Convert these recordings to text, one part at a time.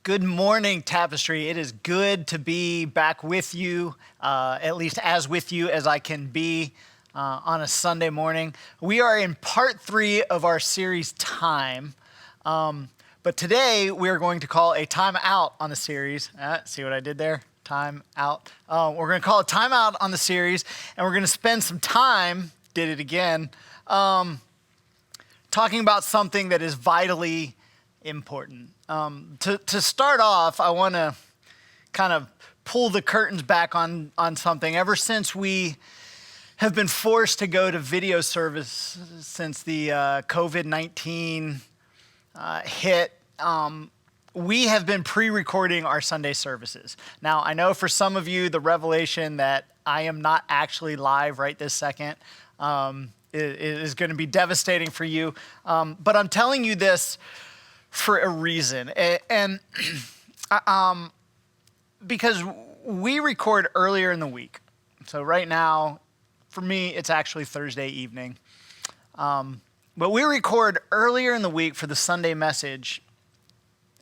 Good morning, Tapestry. It is good to be back with you, at least as with you as I can be on a Sunday morning. We are in part 3 of our series, Time. But today, we are going to call a time out on the series. See what I did there? Time out. We're going to call a time out on the series, and we're going to spend some time, did it again, talking about something that is vitally important. To start off, I want to kind of pull the curtains back on something. Ever since we have been forced to go to video service since the COVID-19 hit, we have been pre-recording our Sunday services. Now, I know for some of you, the revelation that I am not actually live right this second is going to be devastating for you. But I'm telling you this for a reason. And because we record earlier in the week. So right now, for me, it's actually Thursday evening. But we record earlier in the week for the Sunday message.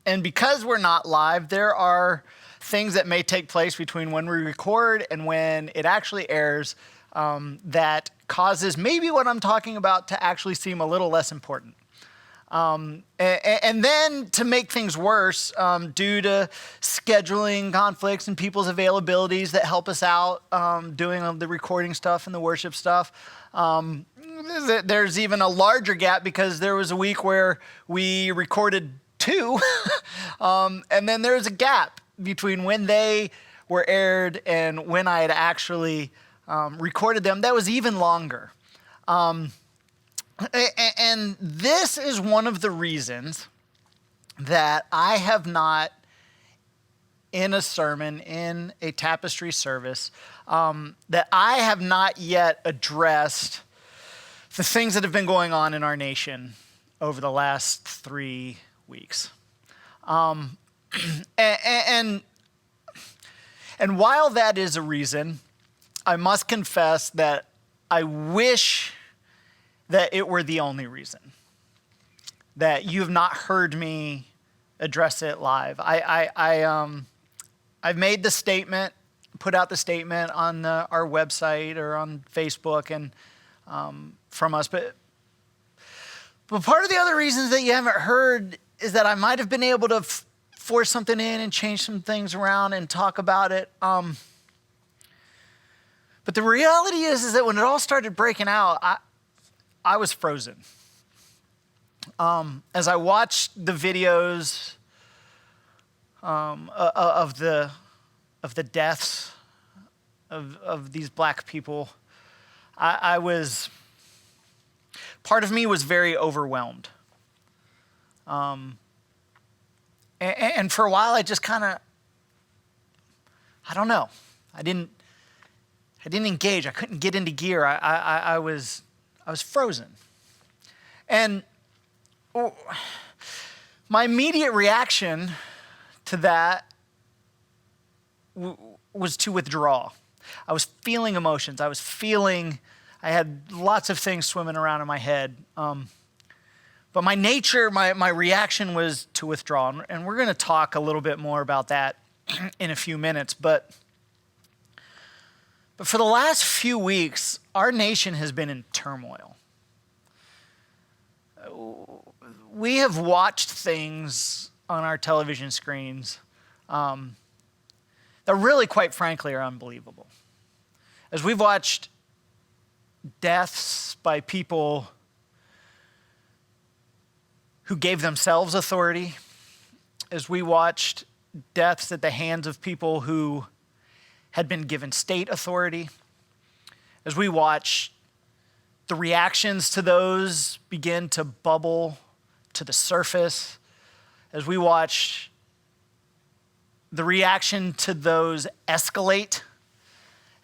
And because we're not live, there are things that may take place between when we record and when it actually airs that causes maybe what I'm talking about to actually seem a little less important. And then to make things worse, due to scheduling conflicts and people's availabilities that help us out doing the recording stuff and the worship stuff, there's even a larger gap because there was a week where we recorded 2, and then there's a gap between when they were aired and when I had actually recorded them. That was even longer. And this is one of the reasons that I have not, in a sermon, in a Tapestry service, that I have not yet addressed the things that have been going on in our nation over the last 3 weeks. And while that is a reason, I must confess that I wish that it were the only reason, that you have not heard me address it live. I've made the statement, put out the statement on our website or on Facebook and from us, but part of the other reasons that you haven't heard is that I might have been able to force something in and change some things around and talk about it. But the reality is that when it all started breaking out, I was frozen. As I watched the videos of the deaths of these black people, I was, part of me was very overwhelmed. And for a while, I just kind of, I don't know. I didn't engage. I couldn't get into gear. I was frozen. And my immediate reaction to that was to withdraw. I was feeling emotions. I had lots of things swimming around in my head. But my nature, my reaction was to withdraw. And we're going to talk a little bit more about that in a few minutes. But for the last few weeks, our nation has been in turmoil. We have watched things on our television screens that really, quite frankly, are unbelievable. As we've watched deaths by people who gave themselves authority, as we watched deaths at the hands of people who had been given state authority, as we watch the reactions to those begin to bubble to the surface, as we watch the reaction to those escalate,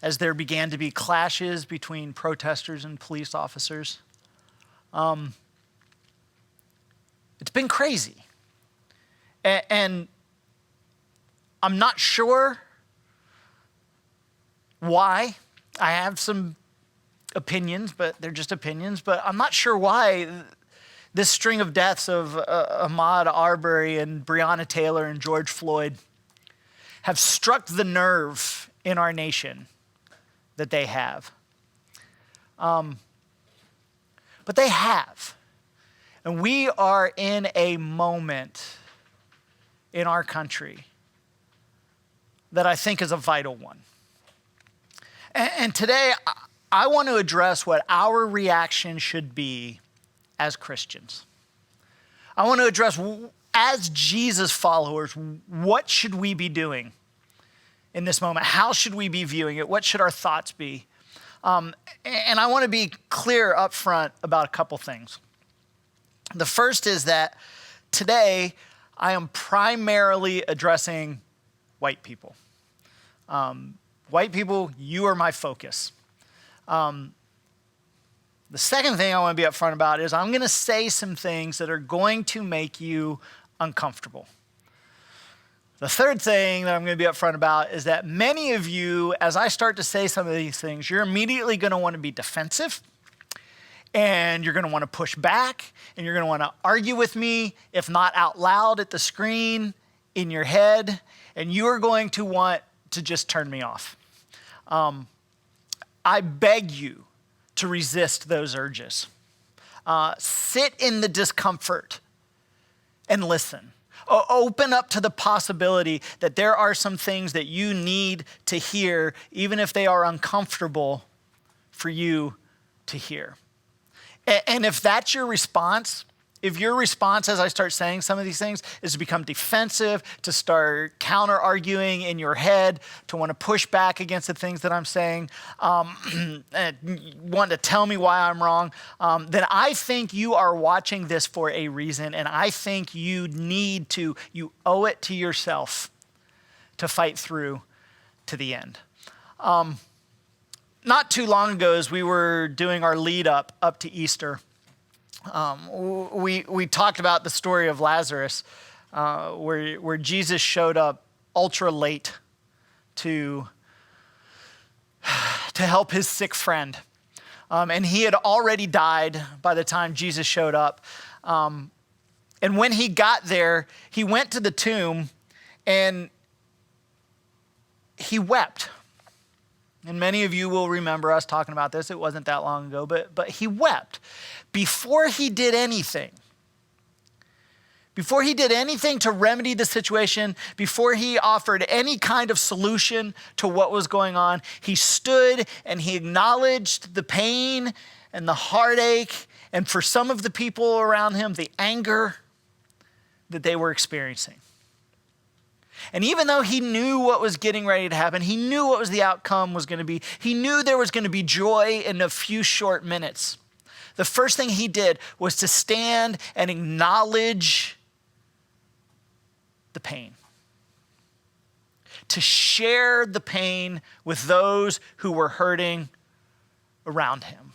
as there began to be clashes between protesters and police officers. It's been crazy. And I'm not sure why. I have some opinions, but they're just opinions. But I'm not sure why This string of deaths of Ahmaud Arbery and Breonna Taylor and George Floyd have struck the nerve in our nation that they have. But they have. And we are in a moment in our country that I think is a vital one. And today, I want to address what our reaction should be as Christians. I want to address, as Jesus followers, what should we be doing in this moment? How should we be viewing it? What should our thoughts be? And I want to be clear up front about a couple things. The first is that today I am primarily addressing white people. White people, you are my focus. The second thing I want to be upfront about is I'm going to say some things that are going to make you uncomfortable. The third thing that I'm going to be upfront about is that many of you, as I start to say some of these things, you're immediately going to want to be defensive, and you're going to want to push back, and you're going to want to argue with me, if not out loud at the screen, in your head, and you are going to want to just turn me off. I beg you to resist those urges. Sit in the discomfort and listen. Open up to the possibility that there are some things that you need to hear, even if they are uncomfortable for you to hear. And if that's your response, if your response as I start saying some of these things is to become defensive, to start counter-arguing in your head, to want to push back against the things that I'm saying, want to tell me why I'm wrong, then I think you are watching this for a reason, and I think you owe it to yourself to fight through to the end. Not too long ago, as we were doing our lead up to Easter, we talked about the story of Lazarus, where Jesus showed up ultra late to help his sick friend. And he had already died by the time Jesus showed up. And when he got there, he went to the tomb and he wept. And many of you will remember us talking about this. It wasn't that long ago, but he wept. Before he did anything to remedy the situation, before he offered any kind of solution to what was going on, he stood and he acknowledged the pain and the heartache, and for some of the people around him, the anger that they were experiencing. And even though he knew what was getting ready to happen, he knew what was the outcome was going to be, he knew there was going to be joy in a few short minutes. The first thing he did was to stand and acknowledge the pain, to share the pain with those who were hurting around him.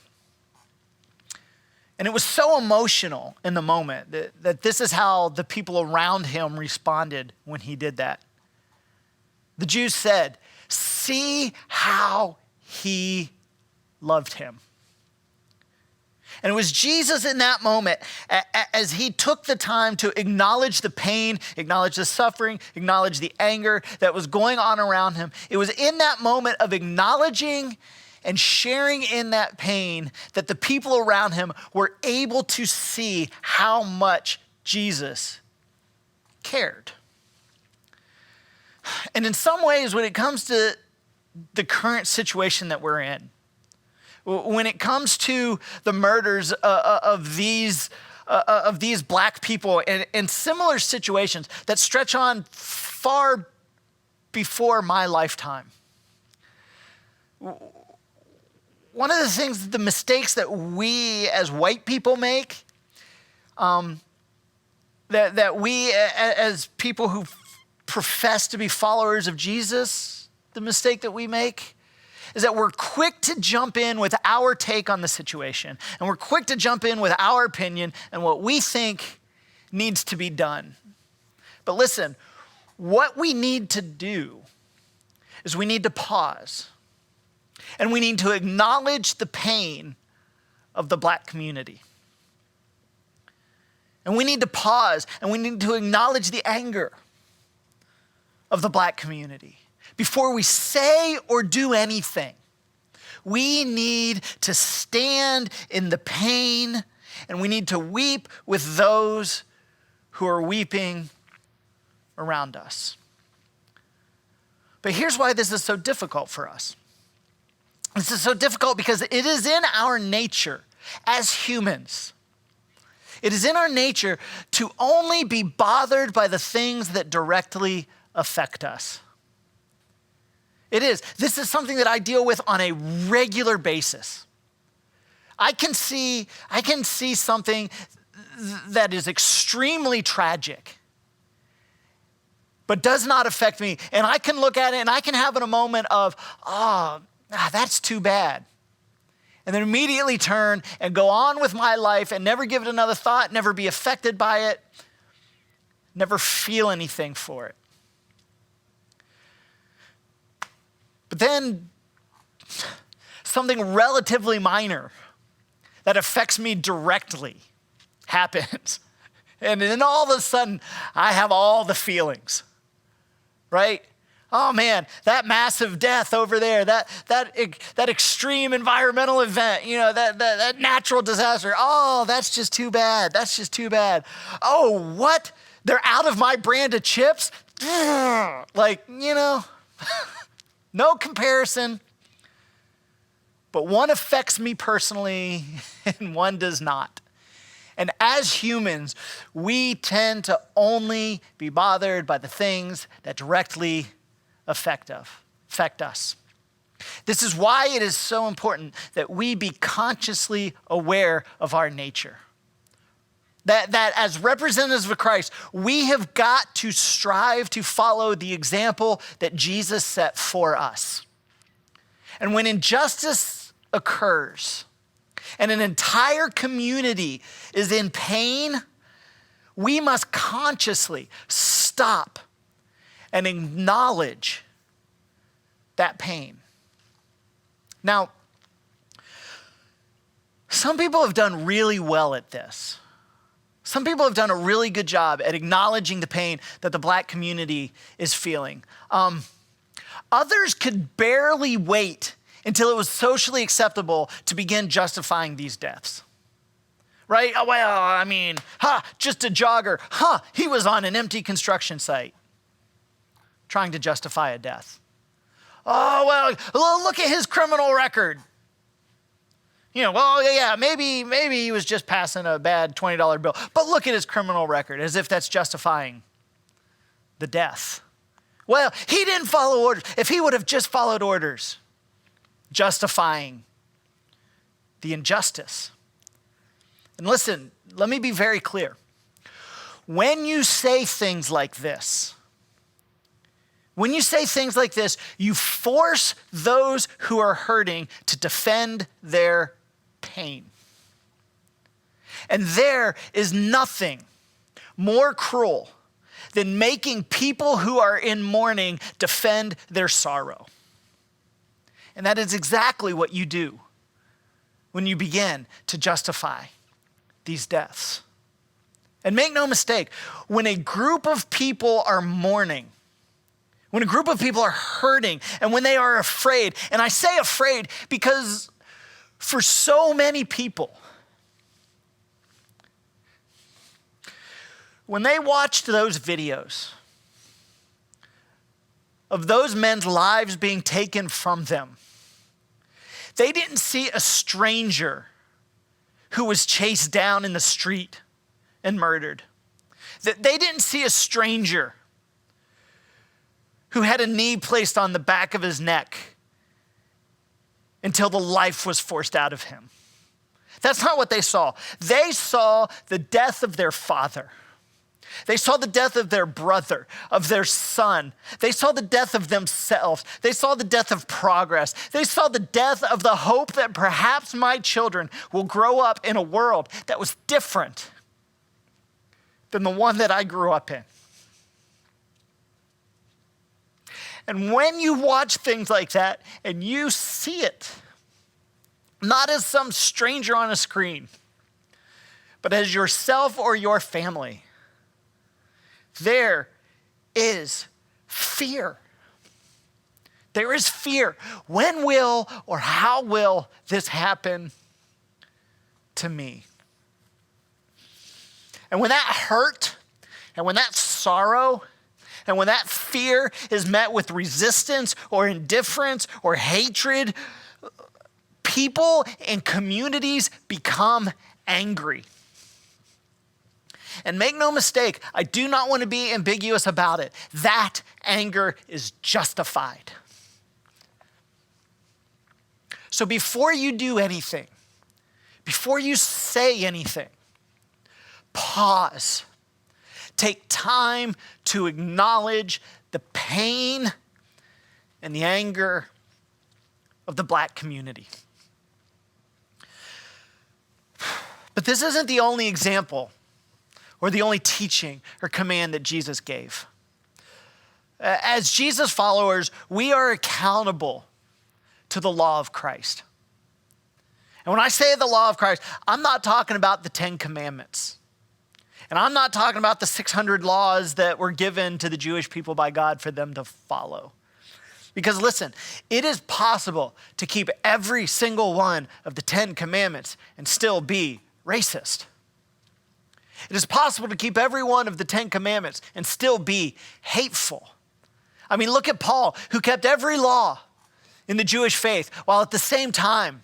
And it was so emotional in the moment that this is how the people around him responded when he did that. The Jews said, "See how he loved him." And it was Jesus in that moment, as he took the time to acknowledge the pain, acknowledge the suffering, acknowledge the anger that was going on around him. It was in that moment of acknowledging and sharing in that pain that the people around him were able to see how much Jesus cared. And in some ways, when it comes to the current situation that we're in, when it comes to the murders of these black people and similar situations that stretch on far before my lifetime, one of the things, the mistakes that we as white people make, that we as people who profess to be followers of Jesus, the mistake that we make is that we're quick to jump in with our take on the situation. And we're quick to jump in with our opinion and what we think needs to be done. But listen, what we need to do is we need to pause. And we need to acknowledge the pain of the black community. And we need to pause and we need to acknowledge the anger of the Black community. Before we say or do anything, we need to stand in the pain and we need to weep with those who are weeping around us. But here's why this is so difficult for us. This is so difficult because it is in our nature as humans. It is in our nature to only be bothered by the things that directly affect us. It is. This is something that I deal with on a regular basis. I can see something that is extremely tragic, but does not affect me. And I can look at it and I can have in a moment of, that's too bad. And then immediately turn and go on with my life and never give it another thought, never be affected by it, never feel anything for it. But then something relatively minor that affects me directly happens. And then all of a sudden, I have all the feelings, right? Oh man, that massive death over there, that extreme environmental event, that natural disaster. Oh, that's just too bad. That's just too bad. Oh, what? They're out of my brand of chips? No comparison. But one affects me personally and one does not. And as humans, we tend to only be bothered by the things that directly affect us. This is why it is so important that we be consciously aware of our nature. That as representatives of Christ, we have got to strive to follow the example that Jesus set for us. And when injustice occurs and an entire community is in pain, we must consciously stop and acknowledge that pain. Now, some people have done really well at this. Some people have done a really good job at acknowledging the pain that the Black community is feeling. Others could barely wait until it was socially acceptable to begin justifying these deaths. Right? Oh, well, just a jogger. He was on an empty construction site trying to justify a death. Oh, well, look at his criminal record. Maybe he was just passing a bad $20 bill. But look at his criminal record, as if that's justifying the death. Well, he didn't follow orders. If he would have just followed orders, justifying the injustice. And listen, let me be very clear. When you say things like this, you force those who are hurting to defend their pain. And there is nothing more cruel than making people who are in mourning defend their sorrow. And that is exactly what you do when you begin to justify these deaths. And make no mistake, when a group of people are mourning, when a group of people are hurting, and when they are afraid, and I say afraid because for so many people, when they watched those videos of those men's lives being taken from them, they didn't see a stranger who was chased down in the street and murdered. They didn't see a stranger who had a knee placed on the back of his neck until the life was forced out of him. That's not what they saw. They saw the death of their father. They saw the death of their brother, of their son. They saw the death of themselves. They saw the death of progress. They saw the death of the hope that perhaps my children will grow up in a world that was different than the one that I grew up in. And when you watch things like that and you see it, not as some stranger on a screen, but as yourself or your family, there is fear. There is fear. When will or how will this happen to me? And when that hurt, and when that sorrow, and when that fear is met with resistance or indifference or hatred, people and communities become angry. And make no mistake, I do not want to be ambiguous about it. That anger is justified. So before you do anything, before you say anything, pause. Take time to acknowledge the pain and the anger of the Black community. But this isn't the only example or the only teaching or command that Jesus gave. As Jesus followers, we are accountable to the law of Christ. And when I say the law of Christ, I'm not talking about the 10 Commandments. And I'm not talking about the 600 laws that were given to the Jewish people by God for them to follow. Because listen, it is possible to keep every single one of the 10 Commandments and still be racist. It is possible to keep every one of the 10 Commandments and still be hateful. I mean, look at Paul, who kept every law in the Jewish faith while at the same time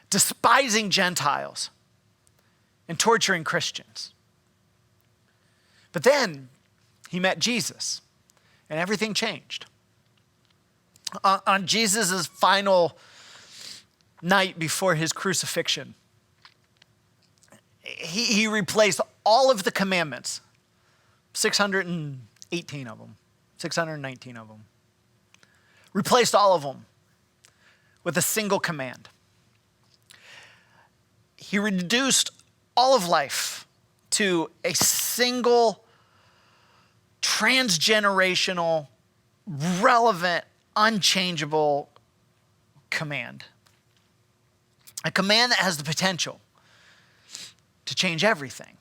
despising Gentiles and torturing Christians. But then he met Jesus and everything changed. On Jesus' final night before his crucifixion, he replaced all of the commandments, 618 of them, 619 of them, replaced all of them with a single command. He reduced all of life to a single transgenerational, relevant, unchangeable command. A command that has the potential to change everything.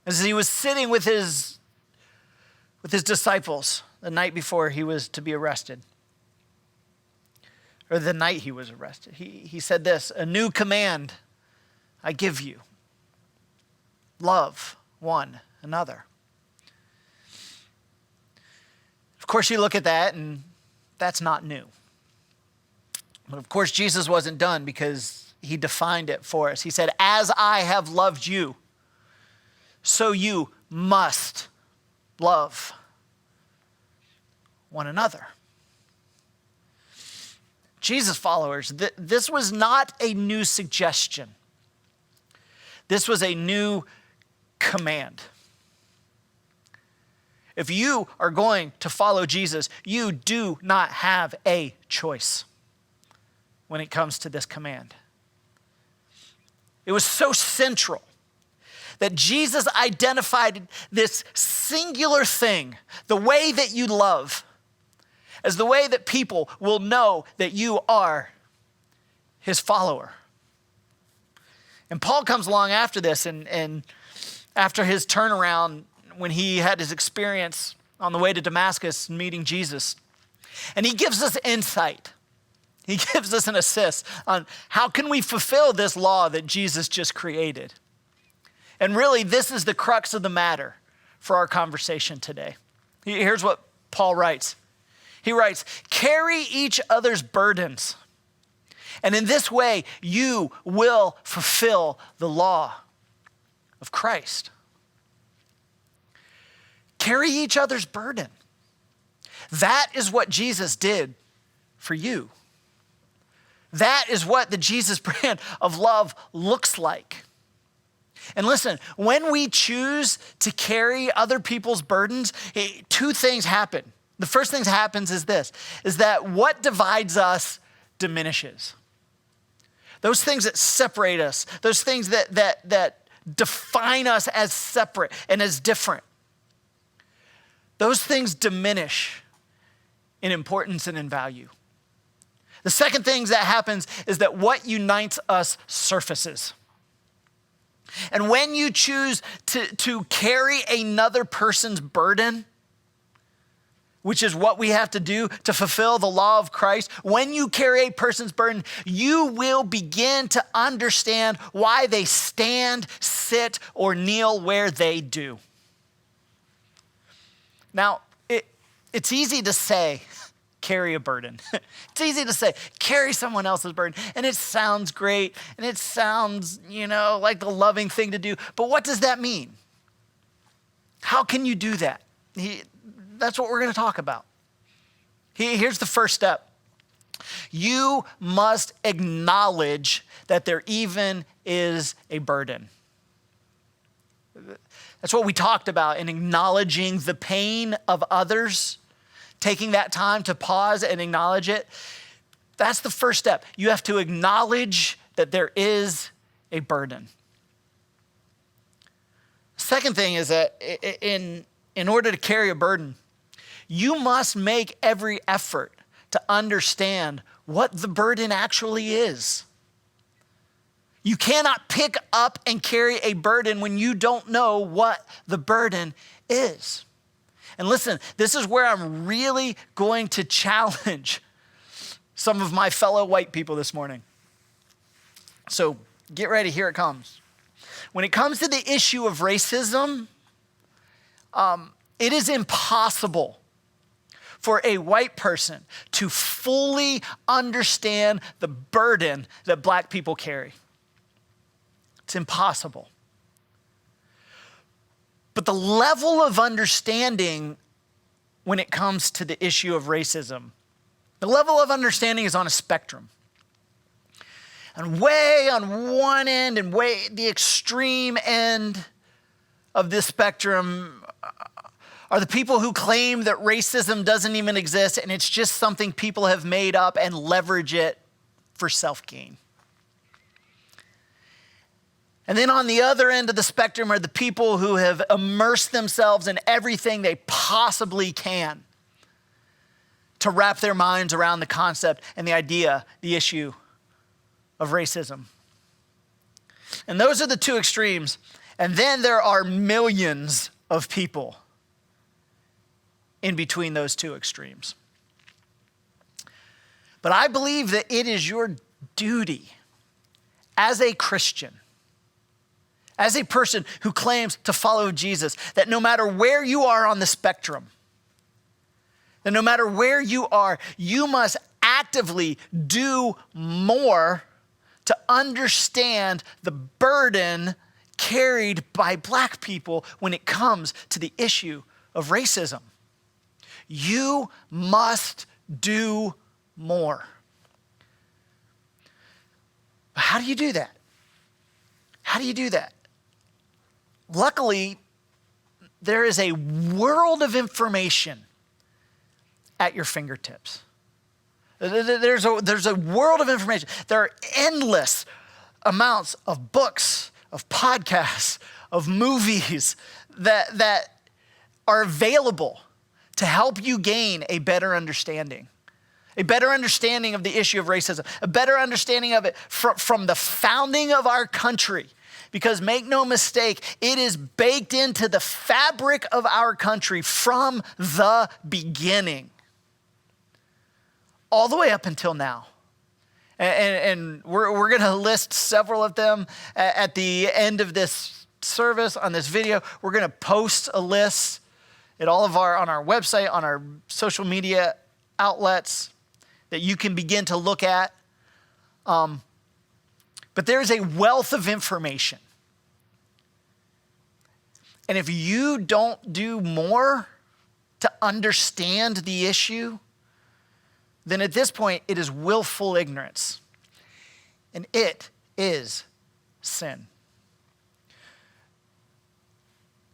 As he was sitting with his disciples the night before he was to be arrested, or the night he was arrested, he said this: "A new command I give you. Love one another." Of course, you look at that and that's not new. But of course, Jesus wasn't done, because he defined it for us. He said, "As I have loved you, so you must love one another." Jesus followers, this was not a new suggestion. This was a new command. If you are going to follow Jesus, you do not have a choice when it comes to this command. It was so central that Jesus identified this singular thing, the way that you love, as the way that people will know that you are his follower. And Paul comes along after this, and after his turnaround, when he had his experience on the way to Damascus meeting Jesus, and he gives us insight. He gives us an assist on how can we fulfill this law that Jesus just created. And really, this is the crux of the matter for our conversation today. Here's what Paul writes. He writes, "Carry each other's burdens, and in this way you will fulfill the law of Christ." Carry each other's burden. That is what Jesus did for you. That is what the Jesus brand of love looks like. And listen, when we choose to carry other people's burdens, two things happen. The first thing that happens is this, is that what divides us diminishes. Those things that separate us, those things that define us as separate and as different, those things diminish in importance and in value. The second thing that happens is that what unites us surfaces. And when you choose to carry another person's burden, which is what we have to do to fulfill the law of Christ, when you carry a person's burden, you will begin to understand why they stand, sit, or kneel where they do. Now, it's easy to say, carry a burden. It's easy to say, carry someone else's burden. And it sounds great. And it sounds, like the loving thing to do. But what does that mean? How can you do that? That's what we're going to talk about. Here's the first step. You must acknowledge that there even is a burden. That's what we talked about in acknowledging the pain of others. Taking that time to pause and acknowledge it, that's the first step. You have to acknowledge that there is a burden. Second thing is that in order to carry a burden, you must make every effort to understand what the burden actually is. You cannot pick up and carry a burden when you don't know what the burden is. And listen, this is where I'm really going to challenge some of my fellow white people this morning. So get ready, here it comes. When it comes to the issue of racism, it is impossible for a white person to fully understand the burden that black people carry. It's impossible. But the level of understanding when it comes to the issue of racism, the level of understanding is on a spectrum. And way on one end and way the extreme end of this spectrum are the people who claim that racism doesn't even exist and it's just something people have made up and leverage it for self-gain. And then on the other end of the spectrum are the people who have immersed themselves in everything they possibly can to wrap their minds around the concept and the idea, the issue of racism. And those are the two extremes. And then there are millions of people in between those two extremes. But I believe that it is your duty as a Christian, as a person who claims to follow Jesus, that no matter where you are on the spectrum, that no matter where you are, you must actively do more to understand the burden carried by black people when it comes to the issue of racism. You must do more. How do you do that? How do you do that? Luckily, there is a world of information at your fingertips. There's a world of information. There are endless amounts of books, of podcasts, of movies that are available to help you gain a better understanding of the issue of racism, a better understanding of it from the founding of our country. Because make no mistake, it is baked into the fabric of our country from the beginning, all the way up until now. And we're going to list several of them at the end of this service on this video. We're going to post a list on our website, on our social media outlets that you can begin to look at. But there is a wealth of information. And if you don't do more to understand the issue, then at this point, it is willful ignorance. And it is sin.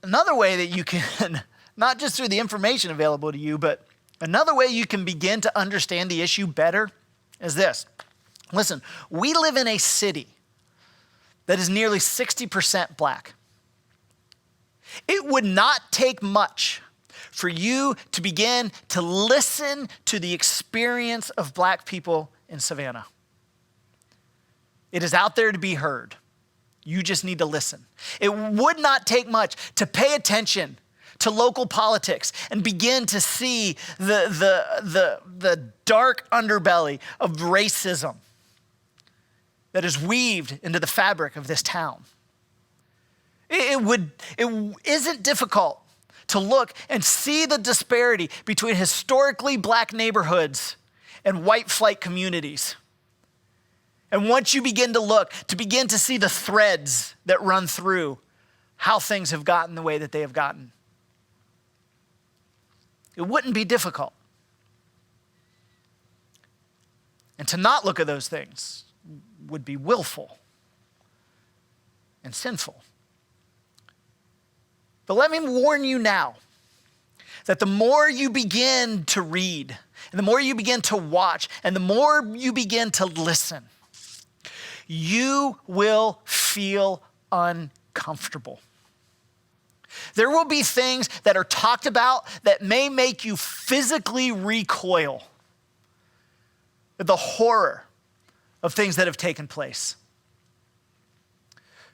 Another way that you can, not just through the information available to you, but another way you can begin to understand the issue better is this. Listen, we live in a city that is nearly 60% black. It would not take much for you to begin to listen to the experience of black people in Savannah. It is out there to be heard. You just need to listen. It would not take much to pay attention to local politics and begin to see the dark underbelly of racism that is weaved into the fabric of this town. It isn't difficult to look and see the disparity between historically black neighborhoods and white flight communities. And once you begin to look, to begin to see the threads that run through how things have gotten the way that they have gotten. It wouldn't be difficult. And to not look at those things would be willful and sinful. But let me warn you now that the more you begin to read, and the more you begin to watch, and the more you begin to listen, you will feel uncomfortable. There will be things that are talked about that may make you physically recoil at the horror of things that have taken place.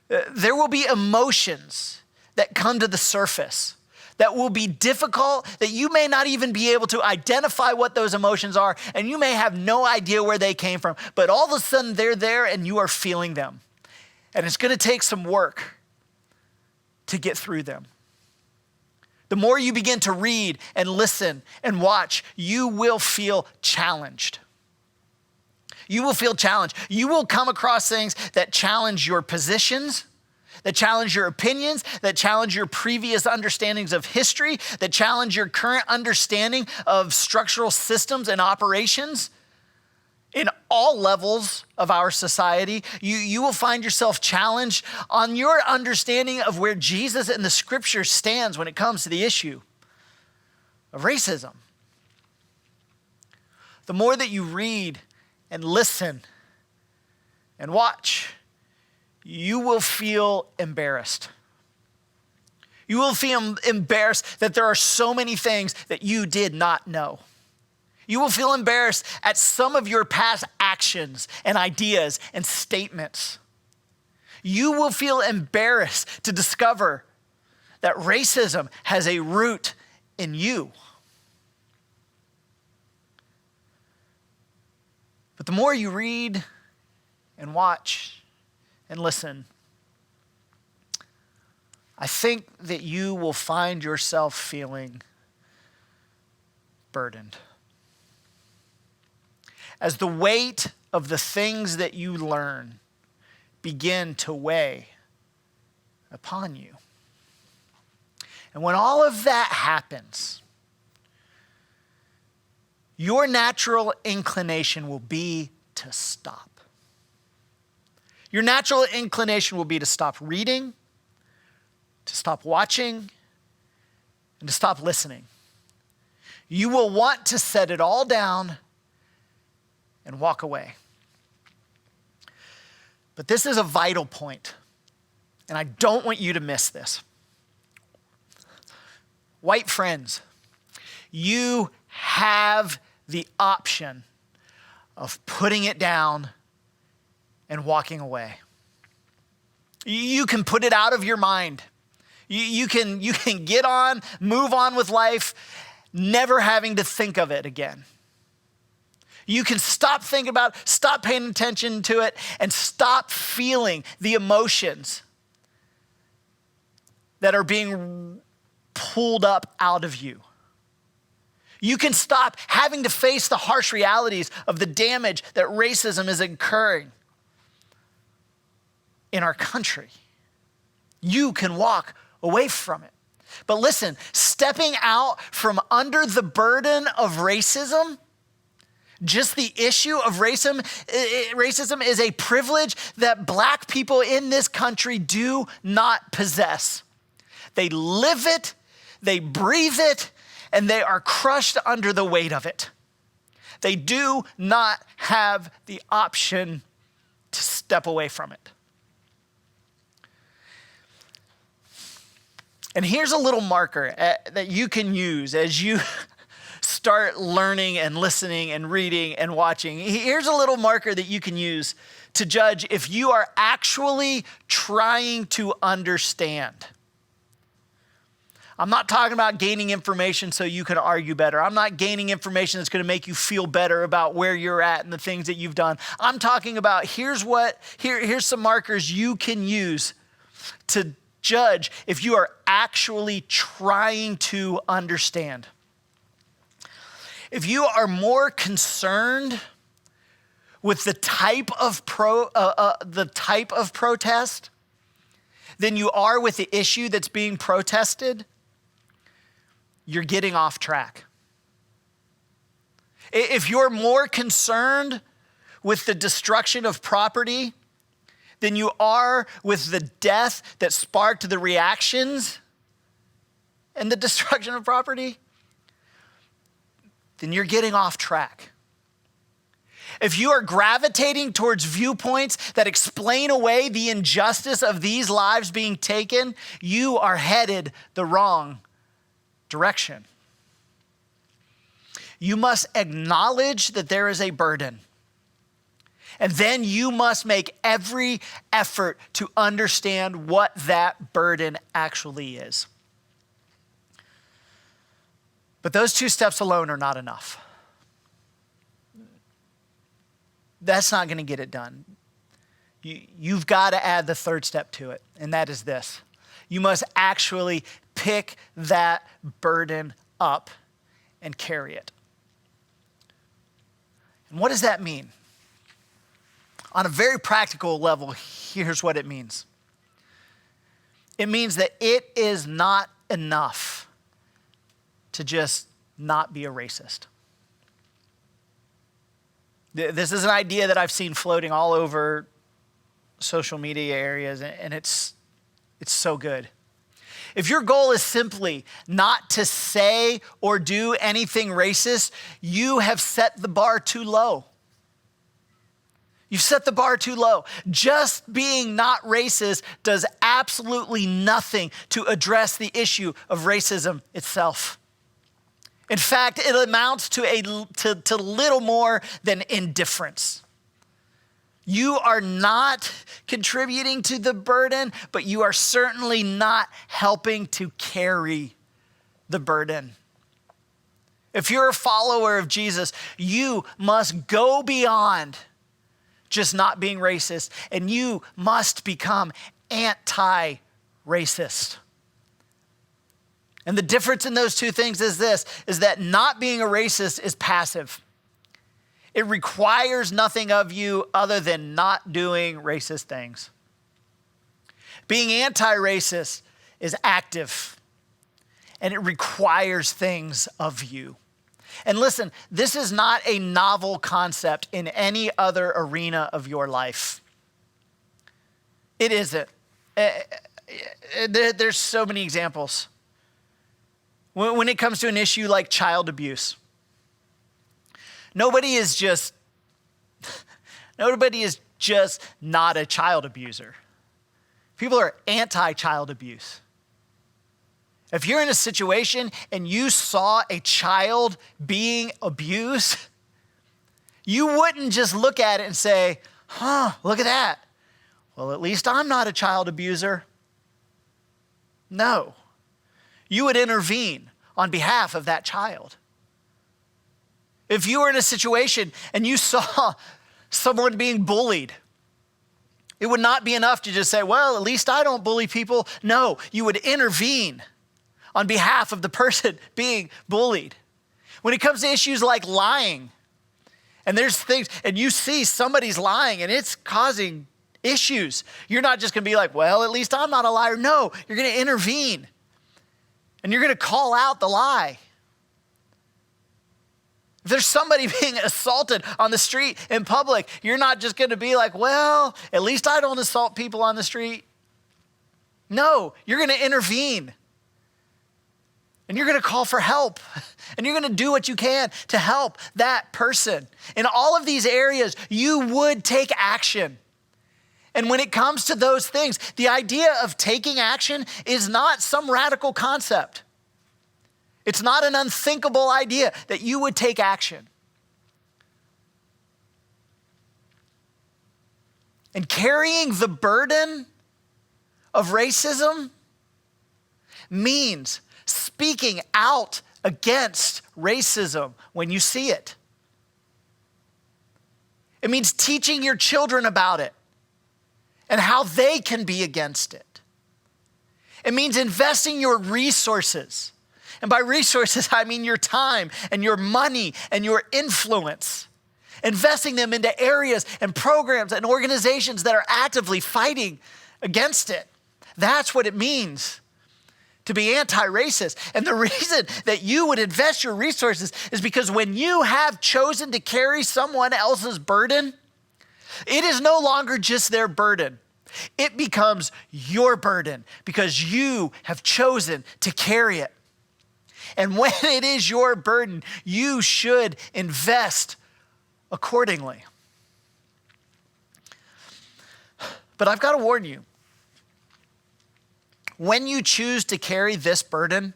There will be emotions that come to the surface that will be difficult, that you may not even be able to identify what those emotions are, and you may have no idea where they came from, but all of a sudden they're there and you are feeling them. And it's gonna take some work to get through them. The more you begin to read and listen and watch, you will feel challenged. You will feel challenged. You will come across things that challenge your positions, that challenge your opinions, that challenge your previous understandings of history, that challenge your current understanding of structural systems and operations in all levels of our society. You will find yourself challenged on your understanding of where Jesus and the scripture stands when it comes to the issue of racism. The more that you read and listen and watch, you will feel embarrassed. You will feel embarrassed that there are so many things that you did not know. You will feel embarrassed at some of your past actions and ideas and statements. You will feel embarrassed to discover that racism has a root in you. But the more you read and watch and listen, I think that you will find yourself feeling burdened. As the weight of the things that you learn begin to weigh upon you. And when all of that happens, your natural inclination will be to stop. Your natural inclination will be to stop reading, to stop watching, and to stop listening. You will want to set it all down and walk away. But this is a vital point, and I don't want you to miss this. White friends, you have the option of putting it down and walking away. You can put it out of your mind. You can get on, move on with life, never having to think of it again. You can stop thinking about it, stop paying attention to it, and stop feeling the emotions that are being pulled up out of you. You can stop having to face the harsh realities of the damage that racism is incurring in our country. You can walk away from it. But listen, stepping out from under the burden of racism, just the issue of racism is a privilege that Black people in this country do not possess. They live it, they breathe it, and they are crushed under the weight of it. They do not have the option to step away from it. And here's a little marker that you can use as you start learning and listening and reading and watching. Here's a little marker that you can use to judge if you are actually trying to understand. I'm not talking about gaining information so you can argue better. I'm not gaining information that's going to make you feel better about where you're at and the things that you've done. I'm talking about here's some markers you can use to judge if you are actually trying to understand. If you are more concerned with the type of protest than you are with the issue that's being protested, you're getting off track. If you're more concerned with the destruction of property than you are with the death that sparked the reactions and the destruction of property, then you're getting off track. If you are gravitating towards viewpoints that explain away the injustice of these lives being taken, you are headed the wrong direction. You must acknowledge that there is a burden. And then you must make every effort to understand what that burden actually is. But those two steps alone are not enough. That's not going to get it done. You've got to add the third step to it, and that is this. You must actually pick that burden up and carry it. And what does that mean? On a very practical level, here's what it means. It means that it is not enough to just not be a racist. This is an idea that I've seen floating all over social media areas, and it's so good. If your goal is simply not to say or do anything racist, you have set the bar too low. You've set the bar too low. Just being not racist does absolutely nothing to address the issue of racism itself. In fact, it amounts to little more than indifference. You are not contributing to the burden, but you are certainly not helping to carry the burden. If you're a follower of Jesus, you must go beyond just not being racist, and you must become anti-racist. And the difference in those two things is this, is that not being a racist is passive. It requires nothing of you other than not doing racist things. Being anti-racist is active, and it requires things of you. And listen, this is not a novel concept in any other arena of your life. It isn't. There's so many examples. When it comes to an issue like child abuse, nobody is just not a child abuser. People are anti-child abuse. If you're in a situation and you saw a child being abused, you wouldn't just look at it and say, look at that. Well, at least I'm not a child abuser. No. You would intervene on behalf of that child. If you were in a situation and you saw someone being bullied, it would not be enough to just say, well, at least I don't bully people. No, you would intervene on behalf of the person being bullied. When it comes to issues like lying, and there's things, and you see somebody's lying and it's causing issues, you're not just gonna be like, well, at least I'm not a liar. No, you're gonna intervene and you're gonna call out the lie. If there's somebody being assaulted on the street in public, you're not just gonna be like, well, at least I don't assault people on the street. No, you're gonna intervene. And you're gonna call for help. And you're gonna do what you can to help that person. In all of these areas, you would take action. And when it comes to those things, the idea of taking action is not some radical concept. It's not an unthinkable idea that you would take action. And carrying the burden of racism means speaking out against racism when you see it. It means teaching your children about it and how they can be against it. It means investing your resources. And by resources, I mean your time and your money and your influence. Investing them into areas and programs and organizations that are actively fighting against it. That's what it means to be anti-racist. And the reason that you would invest your resources is because when you have chosen to carry someone else's burden, it is no longer just their burden. It becomes your burden because you have chosen to carry it. And when it is your burden, you should invest accordingly. But I've got to warn you, when you choose to carry this burden,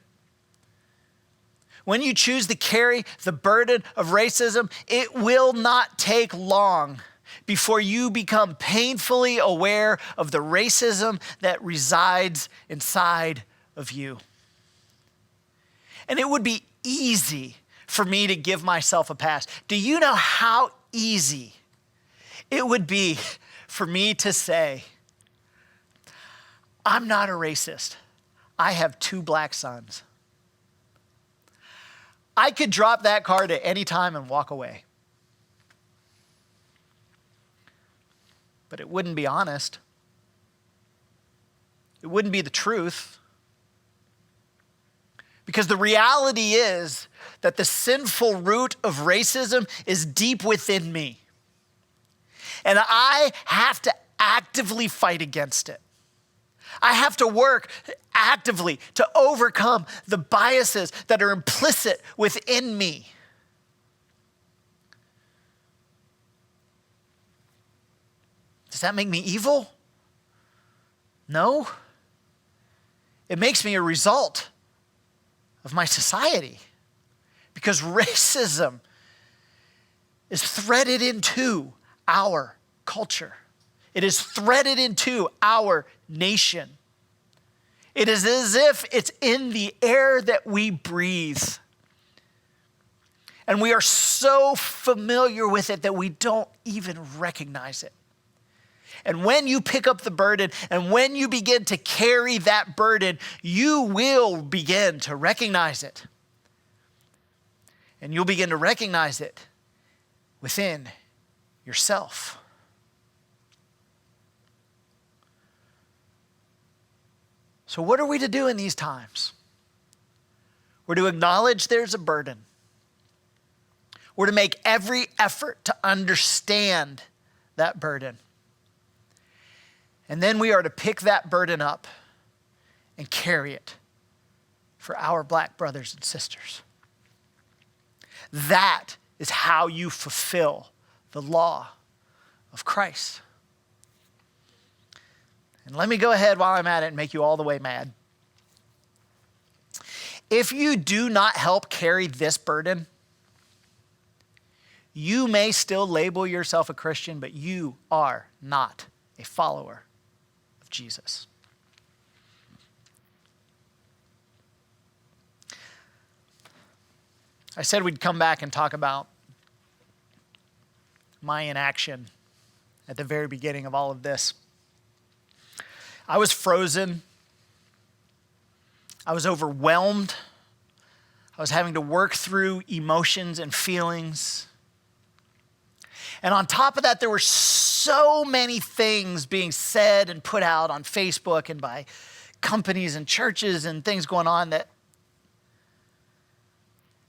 when you choose to carry the burden of racism, it will not take long before you become painfully aware of the racism that resides inside of you. And it would be easy for me to give myself a pass. Do you know how easy it would be for me to say, I'm not a racist. I have 2 black sons. I could drop that card at any time and walk away. But it wouldn't be honest. It wouldn't be the truth. Because the reality is that the sinful root of racism is deep within me. And I have to actively fight against it. I have to work actively to overcome the biases that are implicit within me. Does that make me evil? No. It makes me a result of my society because racism is threaded into our culture. It is threaded into our nation. It is as if it's in the air that we breathe. And we are so familiar with it that we don't even recognize it. And when you pick up the burden and when you begin to carry that burden, you will begin to recognize it. And you'll begin to recognize it within yourself. So what are we to do in these times? We're to acknowledge there's a burden. We're to make every effort to understand that burden. And then we are to pick that burden up and carry it for our black brothers and sisters. That is how you fulfill the law of Christ. And let me go ahead while I'm at it and make you all the way mad. If you do not help carry this burden, you may still label yourself a Christian, but you are not a follower of Jesus. I said we'd come back and talk about my inaction at the very beginning of all of this. I was frozen. I was overwhelmed. I was having to work through emotions and feelings. And on top of that, there were so many things being said and put out on Facebook and by companies and churches and things going on that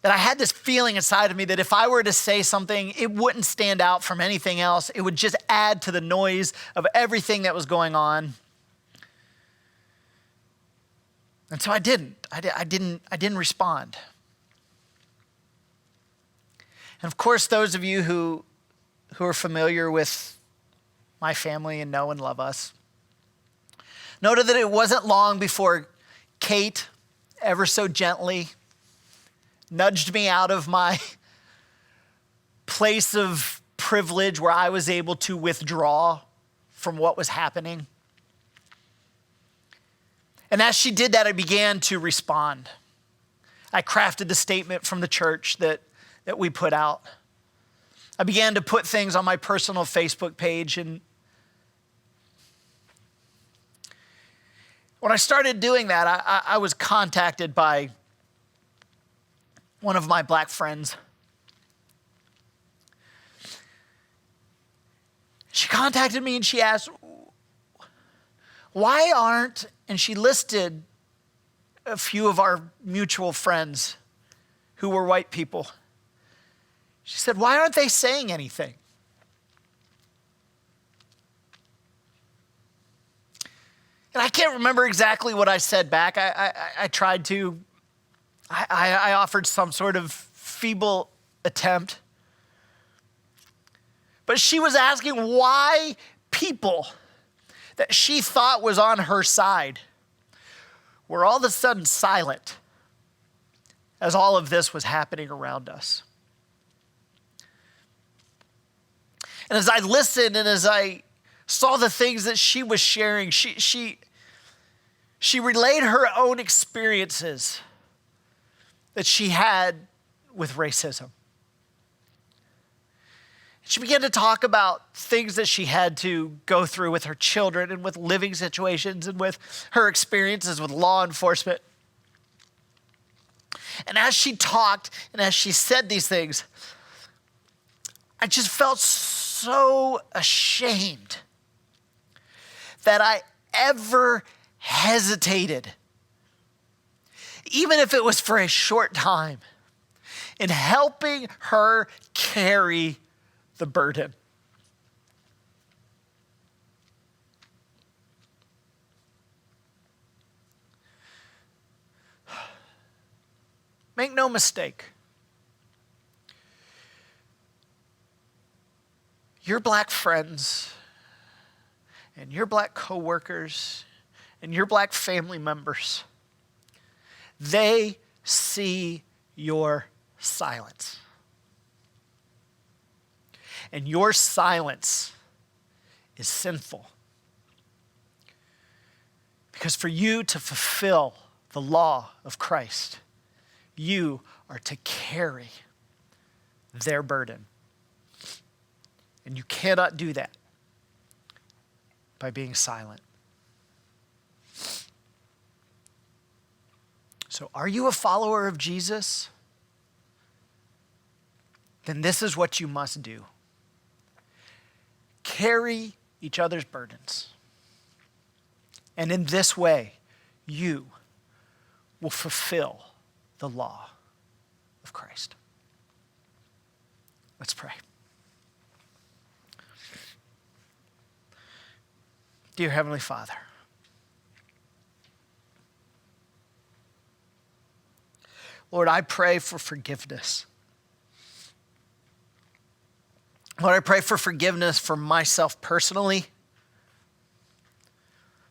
I had this feeling inside of me that if I were to say something, it wouldn't stand out from anything else. It would just add to the noise of everything that was going on. And so I didn't respond. And of course, those of you who are familiar with my family and know and love us, noted that it wasn't long before Kate, ever so gently, nudged me out of my place of privilege where I was able to withdraw from what was happening. And as she did that, I began to respond. I crafted the statement from the church that we put out. I began to put things on my personal Facebook page. And when I started doing that, I was contacted by one of my black friends. She contacted me and she asked, why aren't, and she listed a few of our mutual friends who were white people. She said, why aren't they saying anything? And I can't remember exactly what I said back. I tried to, I offered some sort of feeble attempt. But she was asking why people that she thought was on her side were all of a sudden silent as all of this was happening around us. And as I listened and as I saw the things that she was sharing, she relayed her own experiences that she had with racism. She began to talk about things that she had to go through with her children and with living situations and with her experiences with law enforcement. And as she talked and as she said these things, I just felt so ashamed that I ever hesitated, even if it was for a short time, in helping her carry the burden. Make no mistake. Your black friends and your black coworkers and your black family members, they see your silence. And your silence is sinful. Because for you to fulfill the law of Christ, you are to carry their burden. And you cannot do that by being silent. So, are you a follower of Jesus? Then this is what you must do. Carry each other's burdens. And in this way, you will fulfill the law of Christ. Let's pray. Dear Heavenly Father, Lord, I pray for forgiveness. Lord, I pray for forgiveness for myself personally.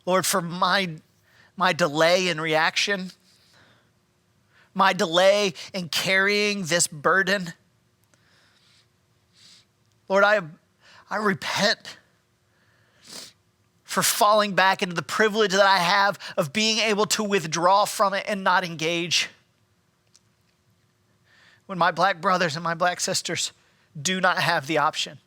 Lord, for my delay in reaction, my delay in carrying this burden. Lord, I repent for falling back into the privilege that I have of being able to withdraw from it and not engage when my black brothers and my black sisters do not have the option.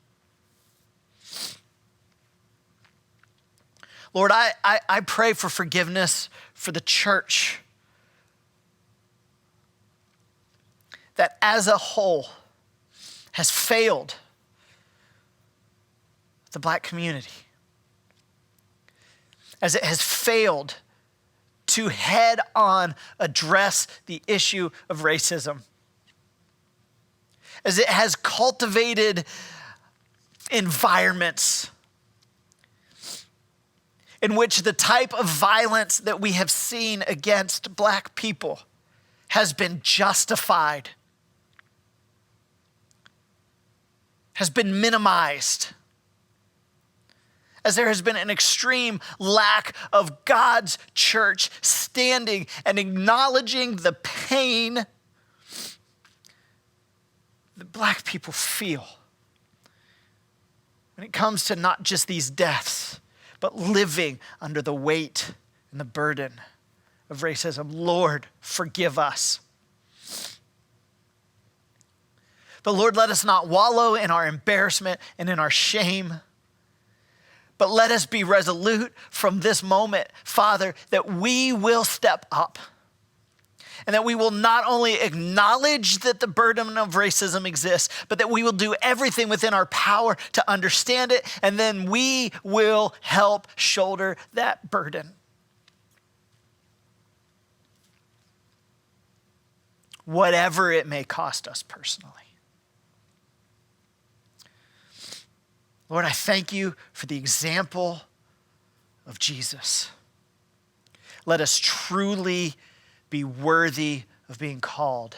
Lord, I pray for forgiveness for the church that as a whole has failed the black community, as it has failed to head on address the issue of racism, as it has cultivated environments in which the type of violence that we have seen against black people has been justified, has been minimized, as there has been an extreme lack of God's church standing and acknowledging the pain that Black people feel when it comes to not just these deaths, but living under the weight and the burden of racism. Lord, forgive us. But Lord, let us not wallow in our embarrassment and in our shame, but let us be resolute from this moment, Father, that we will step up and that we will not only acknowledge that the burden of racism exists, but that we will do everything within our power to understand it, and then we will help shoulder that burden. Whatever it may cost us personally. Lord, I thank you for the example of Jesus. Let us truly be worthy of being called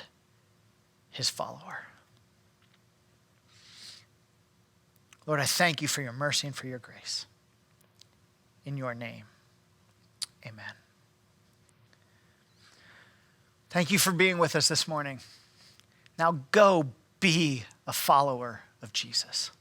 his follower. Lord, I thank you for your mercy and for your grace. In your name, amen. Thank you for being with us this morning. Now go be a follower of Jesus.